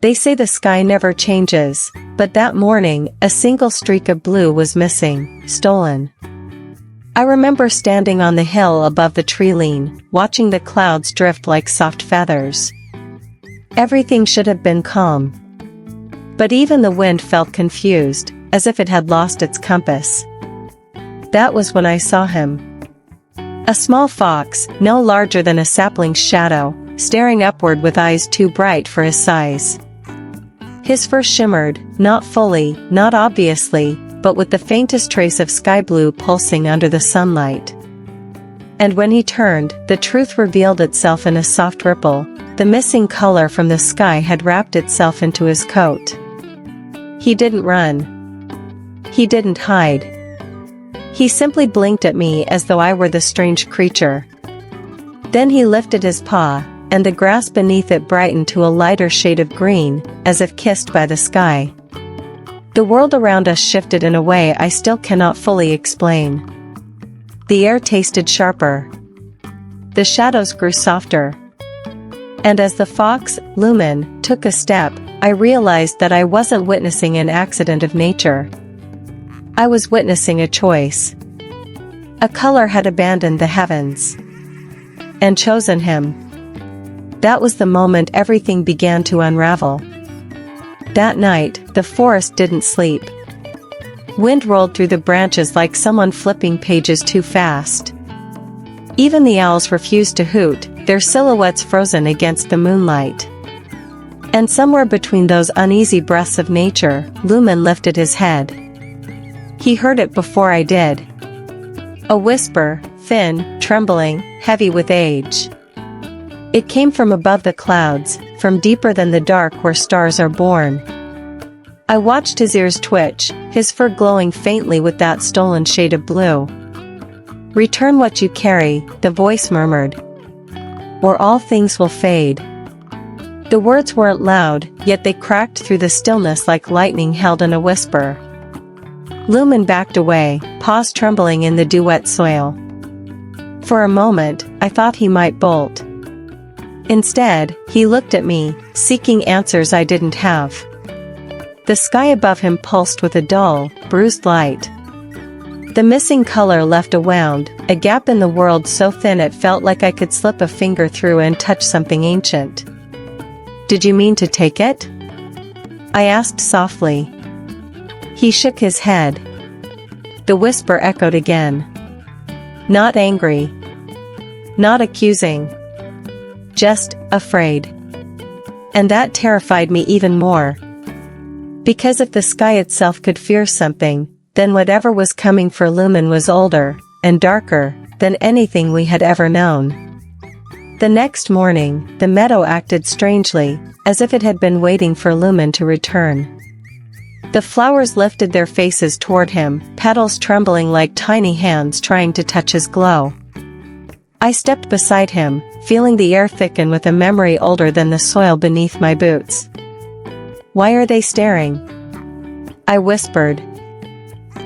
They say the sky never changes, but that morning, a single streak of blue was missing, stolen. I remember standing on the hill above the tree line, watching the clouds drift like soft feathers. Everything should have been calm. But even the wind felt confused, as if it had lost its compass. That was when I saw him. A small fox, no larger than a sapling's shadow, staring upward with eyes too bright for his size. His fur shimmered, not fully, not obviously, but with the faintest trace of sky blue pulsing under the sunlight. And when he turned, the truth revealed itself in a soft ripple. The missing color from the sky had wrapped itself into his coat. He didn't run. He didn't hide. He simply blinked at me as though I were the strange creature. Then he lifted his paw, and the grass beneath it brightened to a lighter shade of green, as if kissed by the sky. The world around us shifted in a way I still cannot fully explain. The air tasted sharper. The shadows grew softer. And as the fox, Lumen, took a step, I realized that I wasn't witnessing an accident of nature. I was witnessing a choice. A color had abandoned the heavens and chosen him. That was the moment everything began to unravel. That night, the forest didn't sleep. Wind rolled through the branches like someone flipping pages too fast. Even the owls refused to hoot, their silhouettes frozen against the moonlight. And somewhere between those uneasy breaths of nature, Lumen lifted his head. He heard it before I did. A whisper, thin, trembling, heavy with age. It came from above the clouds, from deeper than the dark where stars are born. I watched his ears twitch, his fur glowing faintly with that stolen shade of blue. "Return what you carry," the voice murmured. "Or all things will fade." The words weren't loud, yet they cracked through the stillness like lightning held in a whisper. Lumen backed away, paws trembling in the dew-wet soil. For a moment, I thought he might bolt. Instead, he looked at me, seeking answers I didn't have. The sky above him pulsed with a dull, bruised light. The missing color left a wound, a gap in the world so thin it felt like I could slip a finger through and touch something ancient. "Did you mean to take it?" I asked softly. He shook his head. The whisper echoed again. Not angry. Not accusing. Just afraid. And that terrified me even more. Because if the sky itself could fear something, then whatever was coming for Lumen was older, and darker, than anything we had ever known. The next morning, the meadow acted strangely, as if it had been waiting for Lumen to return. The flowers lifted their faces toward him, petals trembling like tiny hands trying to touch his glow. I stepped beside him, feeling the air thicken with a memory older than the soil beneath my boots. "Why are they staring?" I whispered.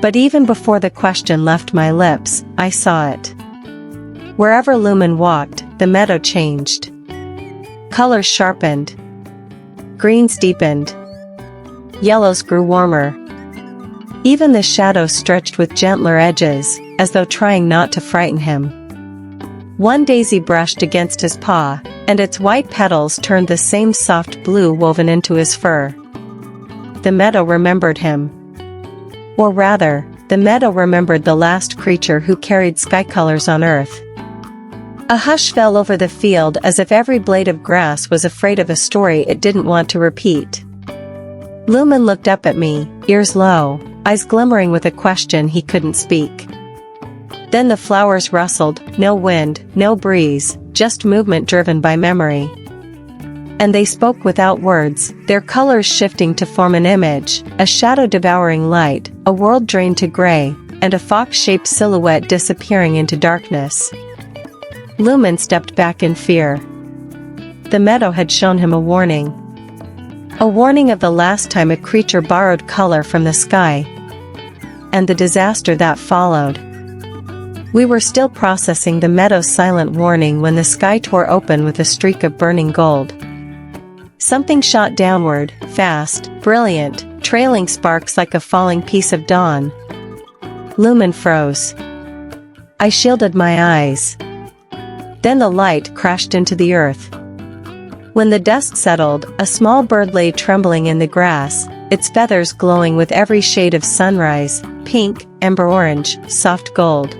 But even before the question left my lips, I saw it. Wherever Lumen walked, the meadow changed. Colors sharpened. Greens deepened. Yellows grew warmer. Even the shadows stretched with gentler edges, as though trying not to frighten him. One daisy brushed against his paw, and its white petals turned the same soft blue woven into his fur. The meadow remembered him. Or rather, the meadow remembered the last creature who carried sky colors on earth. A hush fell over the field as if every blade of grass was afraid of a story it didn't want to repeat. Lumen looked up at me, ears low, eyes glimmering with a question he couldn't speak. Then the flowers rustled, no wind, no breeze, just movement driven by memory. And they spoke without words, their colors shifting to form an image, a shadow devouring light, a world drained to gray, and a fox-shaped silhouette disappearing into darkness. Lumen stepped back in fear. The meadow had shown him a warning. A warning of the last time a creature borrowed color from the sky. And the disaster that followed. We were still processing the meadow's silent warning when the sky tore open with a streak of burning gold. Something shot downward, fast, brilliant, trailing sparks like a falling piece of dawn. Lumen froze. I shielded my eyes. Then the light crashed into the earth. When the dust settled, a small bird lay trembling in the grass, its feathers glowing with every shade of sunrise, pink, amber orange, soft gold.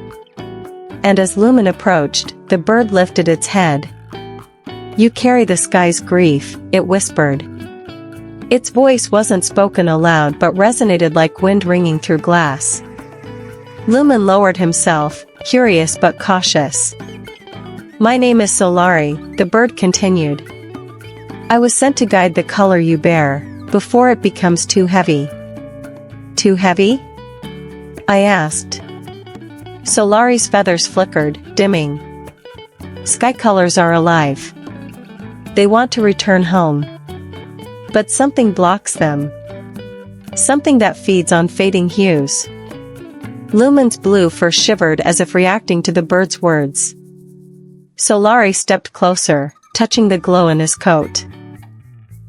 And as Lumen approached, the bird lifted its head. "You carry the sky's grief," it whispered. Its voice wasn't spoken aloud but resonated like wind ringing through glass. Lumen lowered himself, curious but cautious. "My name is Solari," the bird continued. "I was sent to guide the color you bear, before it becomes too heavy." "Too heavy?" I asked. Solari's feathers flickered, dimming. "Sky colors are alive. They want to return home. But something blocks them. Something that feeds on fading hues." Lumen's blue fur shivered as if reacting to the bird's words. Solari stepped closer, touching the glow in his coat.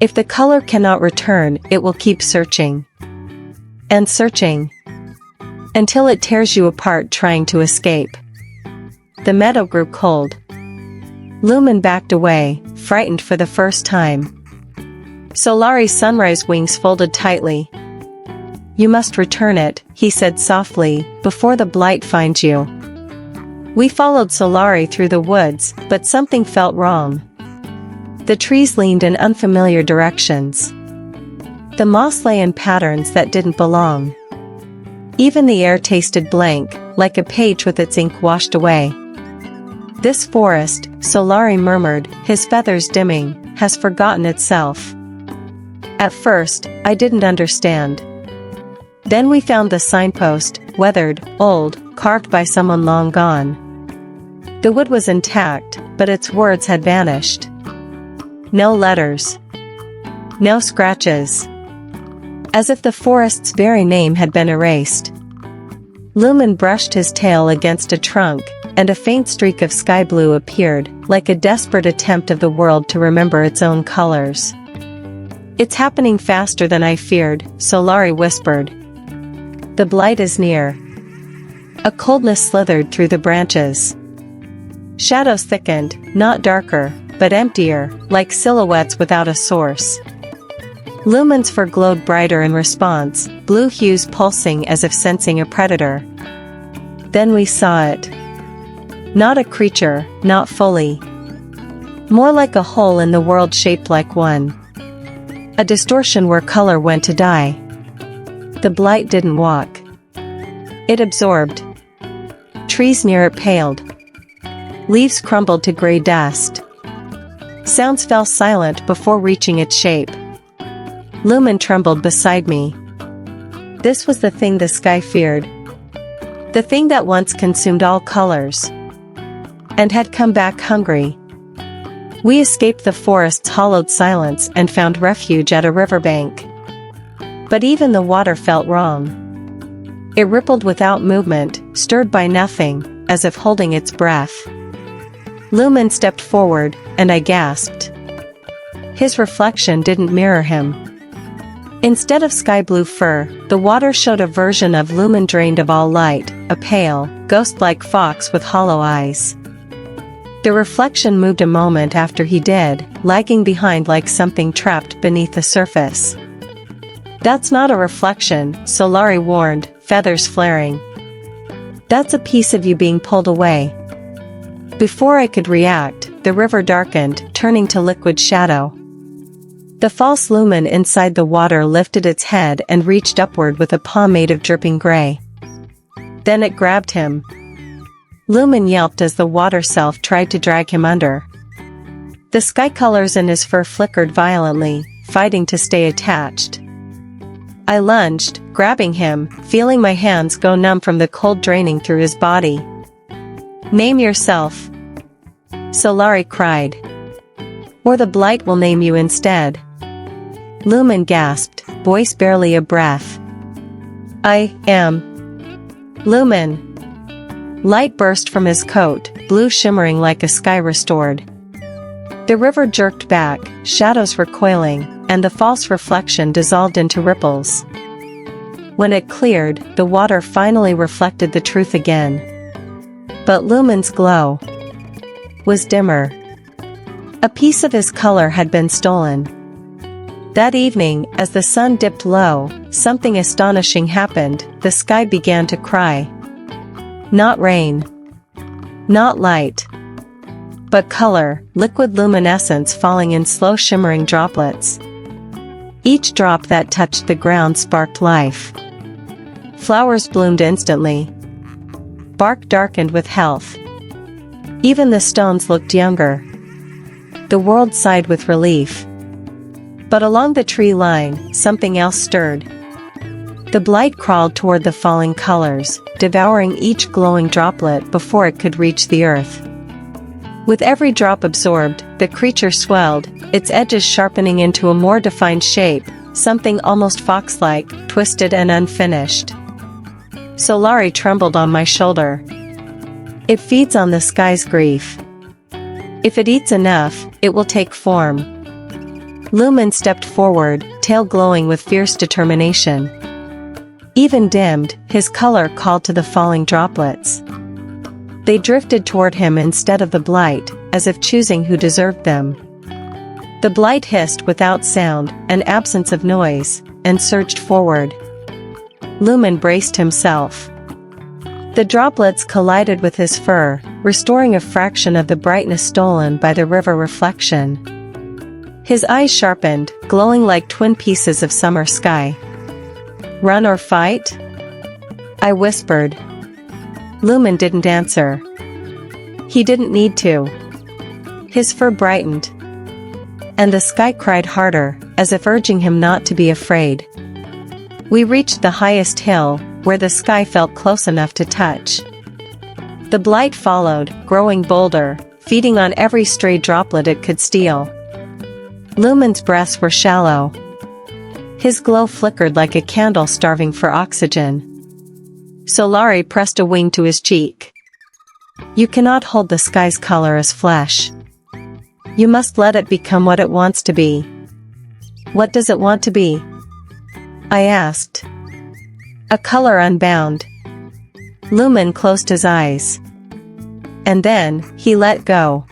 "If the color cannot return, it will keep searching. And searching. Until it tears you apart trying to escape." The meadow grew cold. Lumen backed away, frightened for the first time. Solari's sunrise wings folded tightly. "You must return it," he said softly, "before the blight finds you." We followed Solari through the woods, but something felt wrong. The trees leaned in unfamiliar directions. The moss lay in patterns that didn't belong. Even the air tasted blank, like a page with its ink washed away. "This forest," Solari murmured, his feathers dimming, "has forgotten itself." At first, I didn't understand. Then we found the signpost, weathered, old, carved by someone long gone. The wood was intact, but its words had vanished. No letters. No scratches. As if the forest's very name had been erased. Lumen brushed his tail against a trunk, and a faint streak of sky blue appeared, like a desperate attempt of the world to remember its own colors. "It's happening faster than I feared," Solari whispered. "The blight is near." A coldness slithered through the branches. Shadows thickened, not darker, but emptier, like silhouettes without a source. Lumen's fur glowed brighter in response, blue hues pulsing as if sensing a predator. Then we saw it. Not a creature, not fully. More like a hole in the world shaped like one. A distortion where color went to die. The blight didn't walk. It absorbed. Trees near it paled. Leaves crumbled to gray dust. Sounds fell silent before reaching its shape. Lumen trembled beside me. This was the thing the sky feared. The thing that once consumed all colors. And had come back hungry. We escaped the forest's hollowed silence and found refuge at a riverbank. But even the water felt wrong. It rippled without movement, stirred by nothing, as if holding its breath. Lumen stepped forward, and I gasped. His reflection didn't mirror him. Instead of sky blue fur, the water showed a version of Lumen drained of all light, a pale, ghost-like fox with hollow eyes. The reflection moved a moment after he did, lagging behind like something trapped beneath the surface. "That's not a reflection," Solari warned, feathers flaring. "That's a piece of you being pulled away." Before I could react, the river darkened, turning to liquid shadow. The false Lumen inside the water lifted its head and reached upward with a paw made of dripping gray. Then it grabbed him. Lumen yelped as the water self tried to drag him under. The sky colors in his fur flickered violently, fighting to stay attached. I lunged, grabbing him, feeling my hands go numb from the cold draining through his body. "Name yourself," Solari cried. "Or the blight will name you instead." Lumen gasped, voice barely a breath. "I am Lumen." Light burst from his coat, blue shimmering like a sky restored. The river jerked back, shadows recoiling, and the false reflection dissolved into ripples. When it cleared, the water finally reflected the truth again. But Lumen's glow was dimmer. A piece of his color had been stolen. That evening, as the sun dipped low, something astonishing happened. The sky began to cry. Not rain. Not light. But color, liquid luminescence falling in slow shimmering droplets. Each drop that touched the ground sparked life. Flowers bloomed instantly. Bark darkened with health. Even the stones looked younger. The world sighed with relief. But along the tree line, something else stirred. The blight crawled toward the falling colors, devouring each glowing droplet before it could reach the earth. With every drop absorbed, the creature swelled, its edges sharpening into a more defined shape, something almost fox-like, twisted and unfinished. Solari trembled on my shoulder. It feeds on the sky's grief. If it eats enough, it will take form. Lumen stepped forward, tail glowing with fierce determination. Even dimmed, his color called to the falling droplets. They drifted toward him instead of the blight, as if choosing who deserved them. The blight hissed without sound, an absence of noise, and surged forward. Lumen braced himself. The droplets collided with his fur, restoring a fraction of the brightness stolen by the river reflection. His eyes sharpened, glowing like twin pieces of summer sky. "Run or fight?" I whispered. Lumen didn't answer. He didn't need to. His fur brightened. And the sky cried harder, as if urging him not to be afraid. We reached the highest hill, where the sky felt close enough to touch. The blight followed, growing bolder, feeding on every stray droplet it could steal. Lumen's breaths were shallow. His glow flickered like a candle starving for oxygen. Solari pressed a wing to his cheek. "You cannot hold the sky's color as flesh. You must let it become what it wants to be." "What does it want to be?" I asked. "A color unbound." Lumen closed his eyes. And then, he let go.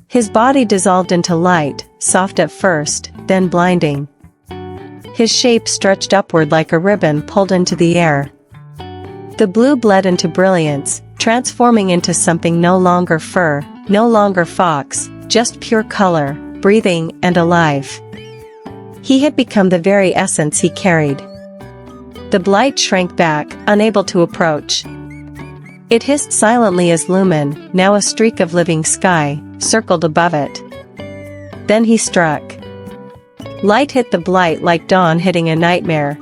His body dissolved into light, soft at first, then blinding. His shape stretched upward like a ribbon pulled into the air. The blue bled into brilliance, transforming into something no longer fur, no longer fox, just pure color, breathing and alive. He had become the very essence he carried. The blight shrank back, unable to approach. It hissed silently as Lumen, now a streak of living sky, circled above it. Then he struck. Light hit the blight like dawn hitting a nightmare.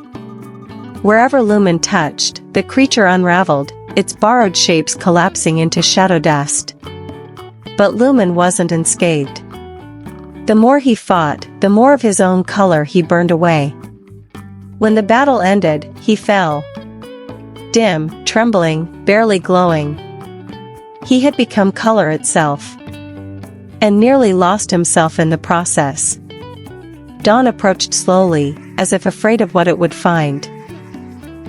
Wherever Lumen touched, the creature unraveled, its borrowed shapes collapsing into shadow dust. But Lumen wasn't unscathed. The more he fought, the more of his own color he burned away. When the battle ended, he fell. Dim, trembling, barely glowing. He had become color itself. And nearly lost himself in the process. Dawn approached slowly, as if afraid of what it would find.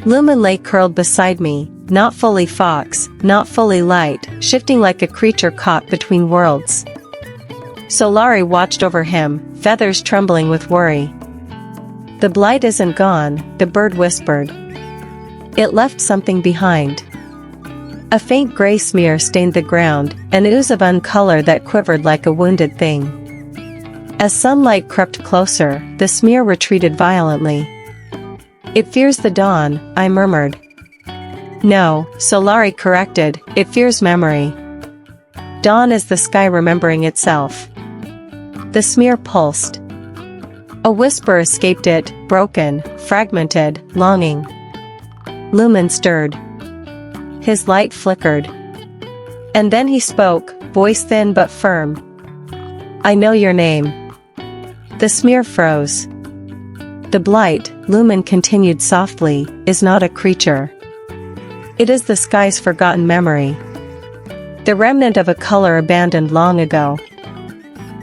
Lumen lay curled beside me, not fully fox, not fully light, shifting like a creature caught between worlds. Solari watched over him, feathers trembling with worry. "The blight isn't gone," the bird whispered. "It left something behind." A faint gray smear stained the ground, an ooze of uncolor that quivered like a wounded thing. As sunlight crept closer, the smear retreated violently. "It fears the dawn," I murmured. "No," Solari corrected, "it fears memory. Dawn is the sky remembering itself." The smear pulsed. A whisper escaped it, broken, fragmented, longing. Lumen stirred. His light flickered. And then he spoke, voice thin but firm. "I know your name." The smear froze. "The blight," Lumen continued softly, "is not a creature. It is the sky's forgotten memory. The remnant of a color abandoned long ago.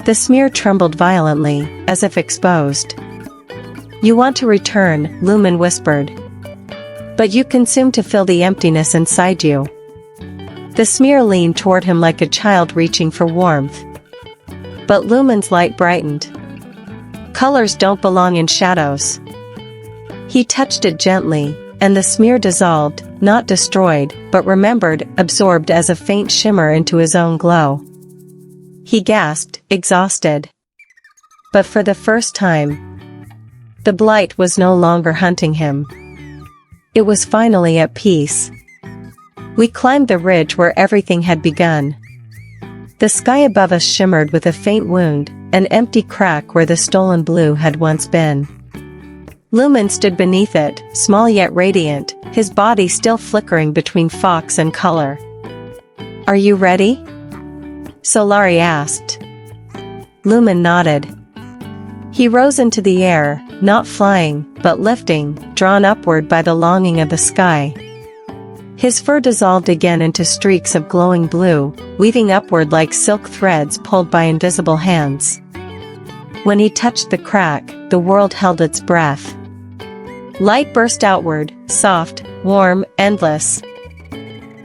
The smear trembled violently, as if exposed. "You want to return," Lumen whispered. "But you consume to fill the emptiness inside you." The smear leaned toward him like a child reaching for warmth. But Lumen's light brightened. "Colors don't belong in shadows." He touched it gently, and the smear dissolved, not destroyed, but remembered, absorbed as a faint shimmer into his own glow. He gasped, exhausted. But for the first time, the blight was no longer hunting him. It was finally at peace. We climbed the ridge where everything had begun. The sky above us shimmered with a faint wound, an empty crack where the stolen blue had once been. Lumen stood beneath it, small yet radiant, his body still flickering between fox and color. "Are you ready?" Solari asked. Lumen nodded. He rose into the air, not flying, but lifting, drawn upward by the longing of the sky. His fur dissolved again into streaks of glowing blue, weaving upward like silk threads pulled by invisible hands. When he touched the crack, the world held its breath. Light burst outward, soft, warm, endless.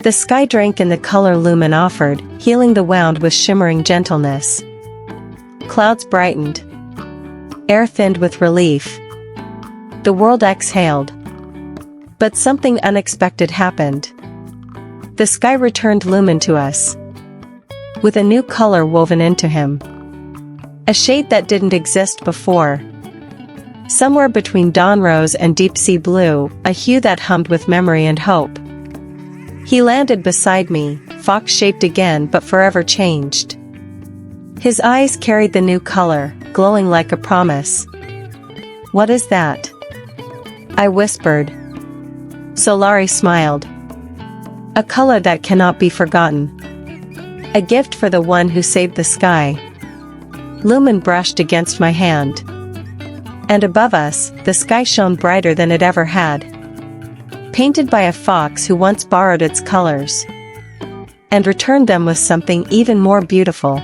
The sky drank in the color Lumen offered, healing the wound with shimmering gentleness. Clouds brightened. Air thinned with relief. The world exhaled. But something unexpected happened. The sky returned Lumen to us, with a new color woven into him. A shade that didn't exist before. Somewhere between dawn rose and deep sea blue, a hue that hummed with memory and hope. He landed beside me, fox-shaped again but forever changed. His eyes carried the new color, glowing like a promise. "What is that?" I whispered. Solari smiled. "A color that cannot be forgotten. A gift for the one who saved the sky." Lumen brushed against my hand. And above us, the sky shone brighter than it ever had. Painted by a fox who once borrowed its colors and returned them with something even more beautiful.